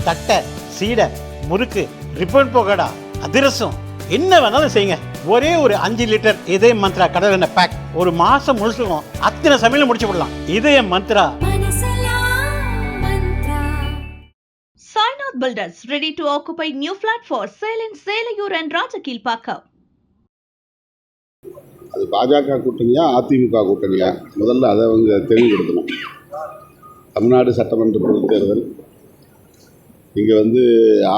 தட்டை, சீடை, முறுக்கு, ரிப்பன் பக்கோடா, அதிரசம், என்ன வேணாலும் செய்யுங்க. ஒரே ஒரு 5 லிட்டர் இதய மந்த்ரா கடல் எண்ணெய் பேக் ஒரு மாசம் முழுசுக்கும் அத்தனை சமையல் முடிச்சு விடலாம். இதய Mantra. Sainath Builders ready to occupy new flat for sale in Selayur and Rajakilpakka. அது பாஜக கூட்டணியா அதிமுக கூட்டணியா முதல்ல அதை அவங்க தெளிவுபடுத்தணும். தமிழ்நாடு சட்டமன்ற பொதுத் தேர்தல் இங்கே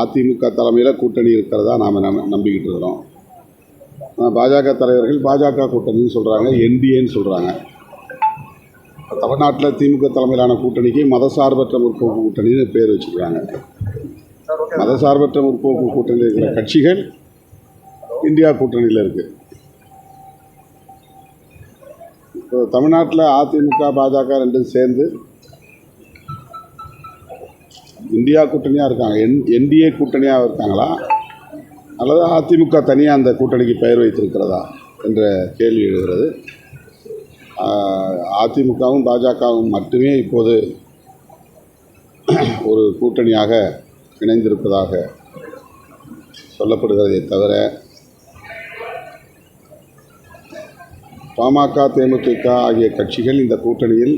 அதிமுக தலைமையில் கூட்டணி இருக்கிறதா நாம் நம்பிக்கிட்டு இருக்கிறோம். பாஜக தலைவர்கள் பாஜக கூட்டணின்னு சொல்கிறாங்க, என்டிஏன்னு சொல்கிறாங்க. தமிழ்நாட்டில் திமுக தலைமையிலான கூட்டணிக்கு மதசார்பற்ற முற்போக்கு கூட்டணின்னு பேர் வச்சுக்கிறாங்க. மதசார்பற்ற முற்போக்கு கூட்டணியில் இருக்கிற கட்சிகள் இந்தியா கூட்டணியில் இருக்குது. இப்போ தமிழ்நாட்டில் அதிமுக பாஜக ரெண்டும் சேர்ந்து இந்தியா கூட்டணியாக இருக்காங்க. என்டிஏ கூட்டணியாக இருக்காங்களா அல்லது அதிமுக தனியாக அந்த கூட்டணிக்கு பெயர் வைத்திருக்கிறதா என்ற கேள்வி எழுகிறது. அதிமுகவும் பாஜகவும் மட்டுமே இப்போது ஒரு கூட்டணியாக இணைந்திருப்பதாக சொல்லப்படுகிறதை தவிர பாமக, தேமுதிக ஆகிய கட்சிகள் இந்த கூட்டணியில்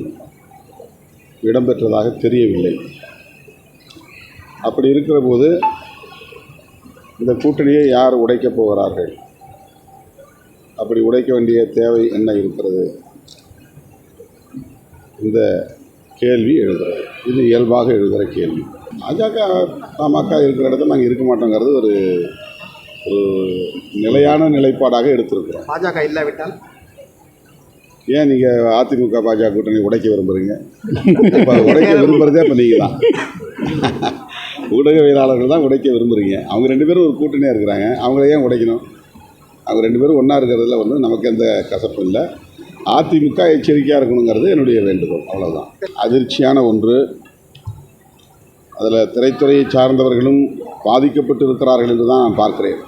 இடம்பெற்றதாக தெரியவில்லை. அப்படி இருக்கிற போது இந்த கூட்டணியை யார் உடைக்கப் போகிறார்கள்? அப்படி உடைக்க வேண்டிய தேவை என்ன இருக்கிறது? இந்த கேள்வி எழுதுகிறது. இது இயல்பாக எழுதுகிற கேள்வி. பாஜக பாமக இருக்கிற இடத்துல நாங்கள் இருக்க மாட்டோங்கிறது ஒரு நிலையான நிலைப்பாடாக எடுத்திருக்கிறோம். பாஜக இல்லாவிட்டால் ஏன் நீங்கள் அதிமுக பாஜக கூட்டணி உடைக்க விரும்புகிறீங்க? இப்போ உடைக்க விரும்புகிறதே இப்போ நீங்கள் தான். ஊடகவியலாளர்கள் தான் உடைக்க விரும்புகிறீங்க. அவங்க 2 பேரும் ஒரு கூட்டணியாக இருக்கிறாங்க. அவங்கள ஏன் உடைக்கணும்? அவங்க 2 பேரும் ஒன்றா இருக்கிறதுல நமக்கு எந்த கசப்பும் இல்லை. அதிமுக எச்சரிக்கையாக இருக்கணுங்கிறது என்னுடைய வேண்டுகோள். அவ்வளோதான். அதிர்ச்சியான ஒன்று, அதில் திரைத்துறையை சார்ந்தவர்களும் பாதிக்கப்பட்டு இருக்கிறார்கள் என்று தான் நான் பார்க்கிறேன்.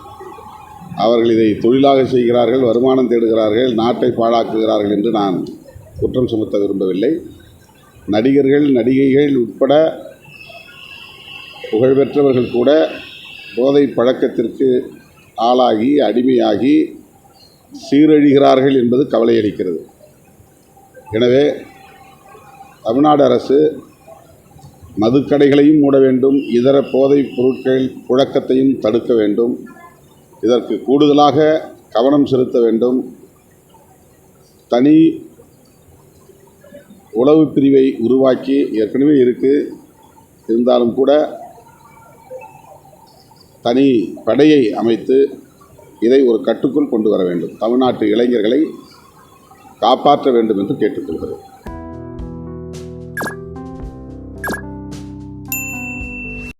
அவர்கள் இதை தொழிலாக செய்கிறார்கள், வருமானம் தேடுகிறார்கள், நாட்டை பாழாக்குகிறார்கள் என்று நான் குற்றம் சுமத்த விரும்பவில்லை. நடிகர்கள், நடிகைகள் உட்பட புகழ்பெற்றவர்கள் கூட போதை பழக்கத்திற்கு ஆளாகி அடிமையாகி சீரழிகிறார்கள் என்பது கவலையளிக்கிறது. எனவே தமிழ்நாடு அரசு மதுக்கடைகளையும் மூட வேண்டும், இதர போதைப் பொருட்கள் புழக்கத்தையும் தடுக்க வேண்டும். இதற்கு கூடுதலாக கவனம் செலுத்த வேண்டும். தனி உளவு பிரிவை உருவாக்கி ஏற்கனவே இருந்தாலும் கூட தனி படையை அமைத்து இதை ஒரு கட்டுக்குள் கொண்டு வர வேண்டும். தமிழ்நாட்டு இளைஞர்களை காப்பாற்ற வேண்டும் என்று கேட்டுக்கொள்கிறேன்.